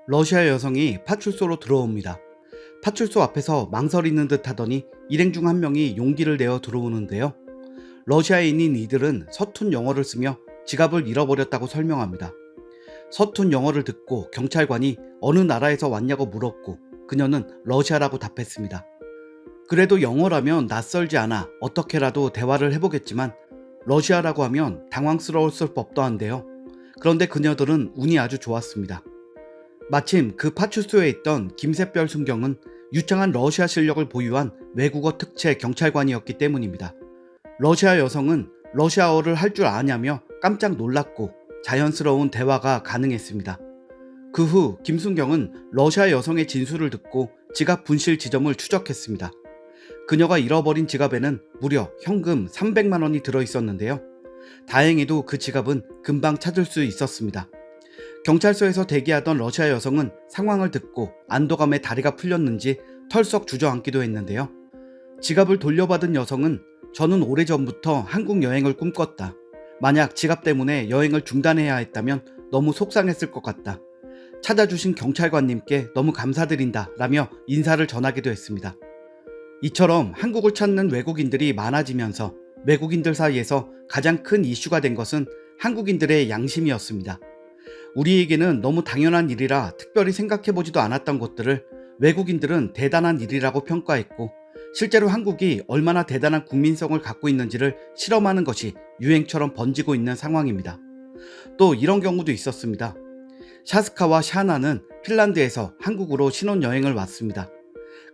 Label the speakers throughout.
Speaker 1: 러시아 여성이 파출소로 들어옵니다. 파출소 앞에서 망설이는 듯 하더니 일행 중 한 명이 용기를 내어 들어오는데요. 러시아인인 이들은 서툰 영어를 쓰며 지갑을 잃어버렸다고 설명합니다. 서툰 영어를 듣고 경찰관이 어느 나라에서 왔냐고 물었고 그녀는 러시아라고 답했습니다. 그래도 영어라면 낯설지 않아 어떻게라도 대화를 해보겠지만 러시아라고 하면 당황스러웠을 법도 한데요. 그런데 그녀들은 운이 아주 좋았습니다. 마침 그 파출소에 있던 김샛별 순경은 유창한 러시아 실력을 보유한 외국어 특채 경찰관이었기 때문입니다. 러시아 여성은 러시아어를 할 줄 아냐며 깜짝 놀랐고 자연스러운 대화가 가능했습니다. 그 후 김순경은 러시아 여성의 진술을 듣고 지갑 분실 지점을 추적했습니다. 그녀가 잃어버린 지갑에는 무려 현금 300만 원이 들어있었는데요. 다행히도 그 지갑은 금방 찾을 수 있었습니다. 경찰서에서 대기하던 러시아 여성은 상황을 듣고 안도감에 다리가 풀렸는지 털썩 주저앉기도 했는데요. 지갑을 돌려받은 여성은 저는 오래전부터 한국 여행을 꿈꿨다. 만약 지갑 때문에 여행을 중단해야 했다면 너무 속상했을 것 같다. 찾아주신 경찰관님께 너무 감사드린다 라며 인사를 전하기도 했습니다. 이처럼 한국을 찾는 외국인들이 많아지면서 외국인들 사이에서 가장 큰 이슈가 된 것은 한국인들의 양심이었습니다. 우리에게는 너무 당연한 일이라 특별히 생각해보지도 않았던 것들을 외국인들은 대단한 일이라고 평가했고 실제로 한국이 얼마나 대단한 국민성을 갖고 있는지를 실험하는 것이 유행처럼 번지고 있는 상황입니다. 또 이런 경우도 있었습니다. 샤스카와 샤나는 핀란드에서 한국으로 신혼여행을 왔습니다.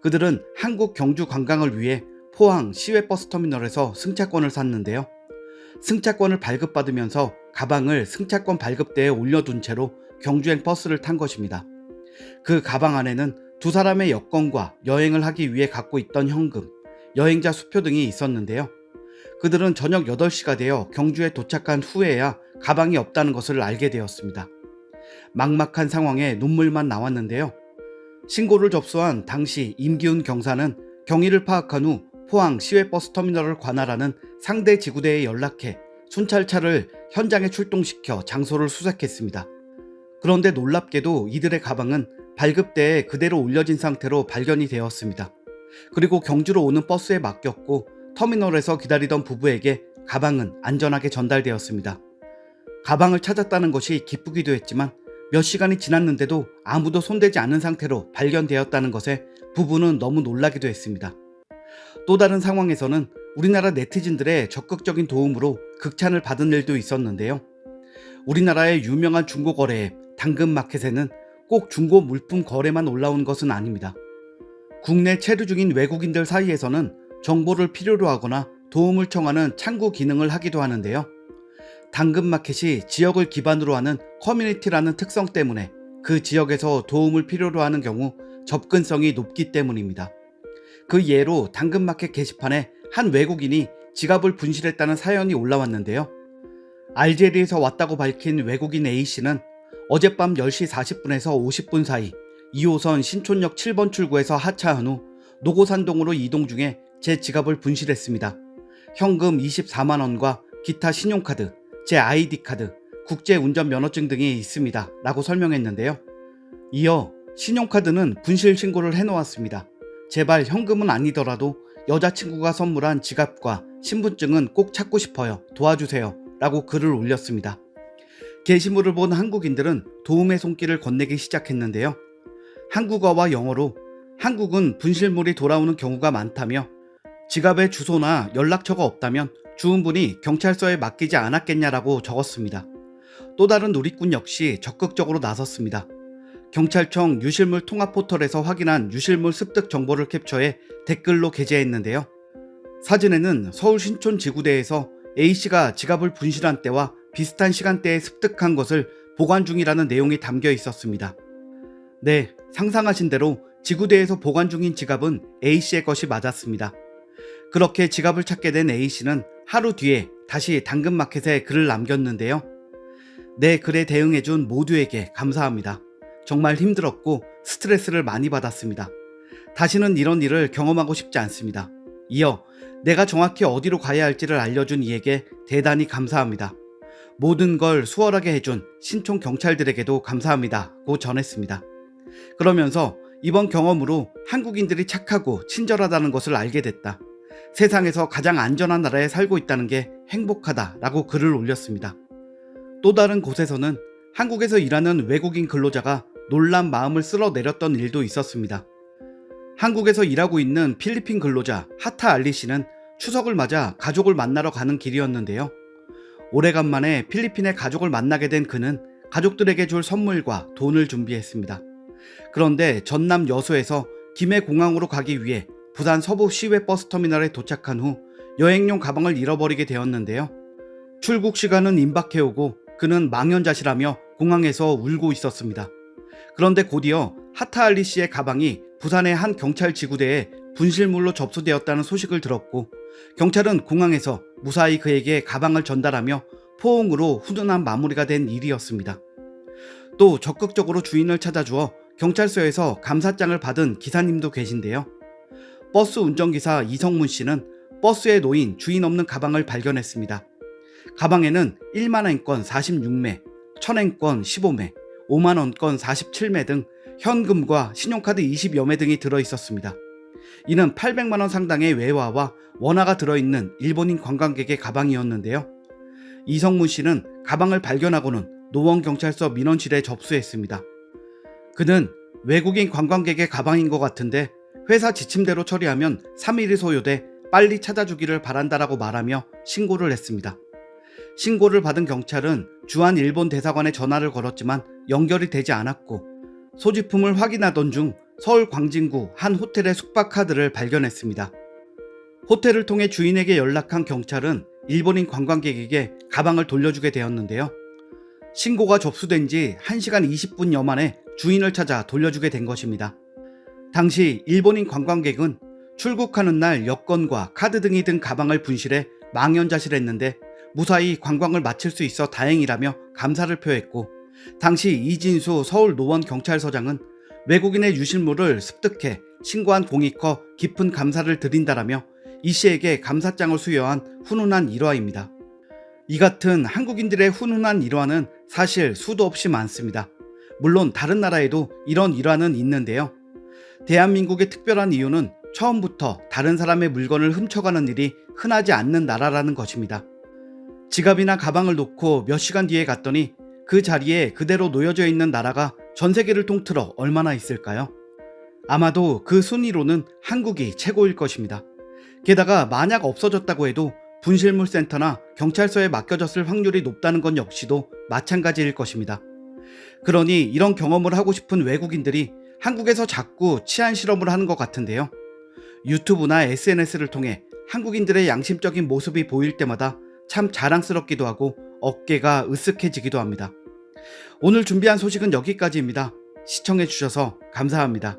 Speaker 1: 그들은 한국 경주 관광을 위해 포항 시외버스터미널에서 승차권을 샀는데요. 승차권을 발급받으면서 가방을 승차권 발급대에 올려둔 채로 경주행 버스를 탄 것입니다. 그 가방 안에는 두 사람의 여권과 여행을 하기 위해 갖고 있던 현금, 여행자 수표 등이 있었는데요. 그들은 저녁 8시가 되어 경주에 도착한 후에야 가방이 없다는 것을 알게 되었습니다. 막막한 상황에 눈물만 나왔는데요. 신고를 접수한 당시 임기훈 경사는 경위를 파악한 후 포항 시외버스터미널을 관할하는 상대 지구대에 연락해 순찰차를 현장에 출동시켜 장소를 수색했습니다. 그런데 놀랍게도 이들의 가방은 발급대에 그대로 올려진 상태로 발견이 되었습니다. 그리고 경주로 오는 버스에 맡겼고 터미널에서 기다리던 부부에게 가방은 안전하게 전달되었습니다. 가방을 찾았다는 것이 기쁘기도 했지만 몇 시간이 지났는데도 아무도 손대지 않은 상태로 발견되었다는 것에 부부는 너무 놀라기도 했습니다. 또 다른 상황에서는 우리나라 네티즌들의 적극적인 도움으로 극찬을 받은 일도 있었는데요. 우리나라의 유명한 중고거래 앱 당근마켓에는 꼭 중고 물품 거래만 올라온 것은 아닙니다. 국내 체류 중인 외국인들 사이에서는 정보를 필요로 하거나 도움을 청하는 창구 기능을 하기도 하는데요. 당근마켓이 지역을 기반으로 하는 커뮤니티라는 특성 때문에 그 지역에서 도움을 필요로 하는 경우 접근성이 높기 때문입니다. 그 예로 당근마켓 게시판에 한 외국인이 지갑을 분실했다는 사연이 올라왔는데요. 알제리에서 왔다고 밝힌 외국인 A씨는 어젯밤 10시 40분에서 50분 사이 2호선 신촌역 7번 출구에서 하차한 후 노고산동으로 이동 중에 제 지갑을 분실했습니다. 현금 24만 원과 기타 신용카드, 제 아이디카드, 국제운전면허증 등이 있습니다 라고 설명했는데요. 이어 신용카드는 분실 신고를 해놓았습니다. 제발 현금은 아니더라도 여자친구가 선물한 지갑과 신분증은 꼭 찾고 싶어요. 도와주세요 라고 글을 올렸습니다. 게시물을 본 한국인들은 도움의 손길을 건네기 시작했는데요. 한국어와 영어로 한국은 분실물이 돌아오는 경우가 많다며 지갑에 주소나 연락처가 없다면 주운 분이 경찰서에 맡기지 않았겠냐라고 적었습니다. 또 다른 누리꾼 역시 적극적으로 나섰습니다. 경찰청 유실물 통합 포털에서 확인한 유실물 습득 정보를 캡처해 댓글로 게재했는데요. 사진에는 서울 신촌 지구대에서 A씨가 지갑을 분실한 때와 비슷한 시간대에 습득한 것을 보관 중이라는 내용이 담겨 있었습니다. 네, 상상하신 대로 지구대에서 보관 중인 지갑은 A씨의 것이 맞았습니다. 그렇게 지갑을 찾게 된 A씨는 하루 뒤에 다시 당근마켓에 글을 남겼는데요. 내 글에 대응해준 모두에게 감사합니다. 정말 힘들었고 스트레스를 많이 받았습니다. 다시는 이런 일을 경험하고 싶지 않습니다. 이어 내가 정확히 어디로 가야 할지를 알려준 이에게 대단히 감사합니다. 모든 걸 수월하게 해준 신촌 경찰들에게도 감사합니다 고 전했습니다. 그러면서 이번 경험으로 한국인들이 착하고 친절하다는 것을 알게 됐다. 세상에서 가장 안전한 나라에 살고 있다는 게 행복하다라고 글을 올렸습니다. 또 다른 곳에서는 한국에서 일하는 외국인 근로자가 놀란 마음을 쓸어내렸던 일도 있었습니다. 한국에서 일하고 있는 필리핀 근로자 하타 알리 씨는 추석을 맞아 가족을 만나러 가는 길이었는데요. 오래간만에 필리핀의 가족을 만나게 된 그는 가족들에게 줄 선물과 돈을 준비했습니다. 그런데 전남 여수에서 김해 공항으로 가기 위해 부산 서부 시외 버스터미널에 도착한 후 여행용 가방을 잃어버리게 되었는데요. 출국 시간은 임박해오고 그는 망연자실하며 공항에서 울고 있었습니다. 그런데 곧이어 하타 알리 씨의 가방이 부산의 한 경찰 지구대에 분실물로 접수되었다는 소식을 들었고 경찰은 공항에서 무사히 그에게 가방을 전달하며 포옹으로 훈훈한 마무리가 된 일이었습니다. 또 적극적으로 주인을 찾아주어 경찰서에서 감사장을 받은 기사님도 계신데요. 버스 운전기사 이성문 씨는 버스에 놓인 주인 없는 가방을 발견했습니다. 가방에는 1만원권 46매, 1000엔권 15매, 5만원권 47매 등 현금과 신용카드 20여 매 등이 들어있었습니다. 이는 800만원 상당의 외화와 원화가 들어있는 일본인 관광객의 가방이었는데요. 이성문 씨는 가방을 발견하고는 노원경찰서 민원실에 접수했습니다. 그는 외국인 관광객의 가방인 것 같은데 회사 지침대로 처리하면 3일이 소요돼 빨리 찾아주기를 바란다라고 말하며 신고를 했습니다. 신고를 받은 경찰은 주한 일본 대사관에 전화를 걸었지만 연결이 되지 않았고 소지품을 확인하던 중 서울 광진구 한 호텔의 숙박 카드를 발견했습니다. 호텔을 통해 주인에게 연락한 경찰은 일본인 관광객에게 가방을 돌려주게 되었는데요. 신고가 접수된 지 1시간 20분여 만에 주인을 찾아 돌려주게 된 것입니다. 당시 일본인 관광객은 출국하는 날 여권과 카드 등이 든 가방을 분실해 망연자실했는데 무사히 관광을 마칠 수 있어 다행이라며 감사를 표했고 당시 이진수 서울 노원경찰서장은 외국인의 유실물을 습득해 신고한 공이 커 깊은 감사를 드린다라며 이 씨에게 감사장을 수여한 훈훈한 일화입니다. 이 같은 한국인들의 훈훈한 일화는 사실 수도 없이 많습니다. 물론 다른 나라에도 이런 일화는 있는데요. 대한민국의 특별한 이유는 처음부터 다른 사람의 물건을 훔쳐가는 일이 흔하지 않는 나라라는 것입니다. 지갑이나 가방을 놓고 몇 시간 뒤에 갔더니 그 자리에 그대로 놓여져 있는 나라가 전 세계를 통틀어 얼마나 있을까요? 아마도 그 순위로는 한국이 최고일 것입니다. 게다가 만약 없어졌다고 해도 분실물 센터나 경찰서에 맡겨졌을 확률이 높다는 건 역시도 마찬가지일 것입니다. 그러니 이런 경험을 하고 싶은 외국인들이 한국에서 자꾸 치안 실험을 하는 것 같은데요. 유튜브나 SNS를 통해 한국인들의 양심적인 모습이 보일 때마다 참 자랑스럽기도 하고 어깨가 으쓱해지기도 합니다. 오늘 준비한 소식은 여기까지입니다. 시청해주셔서 감사합니다.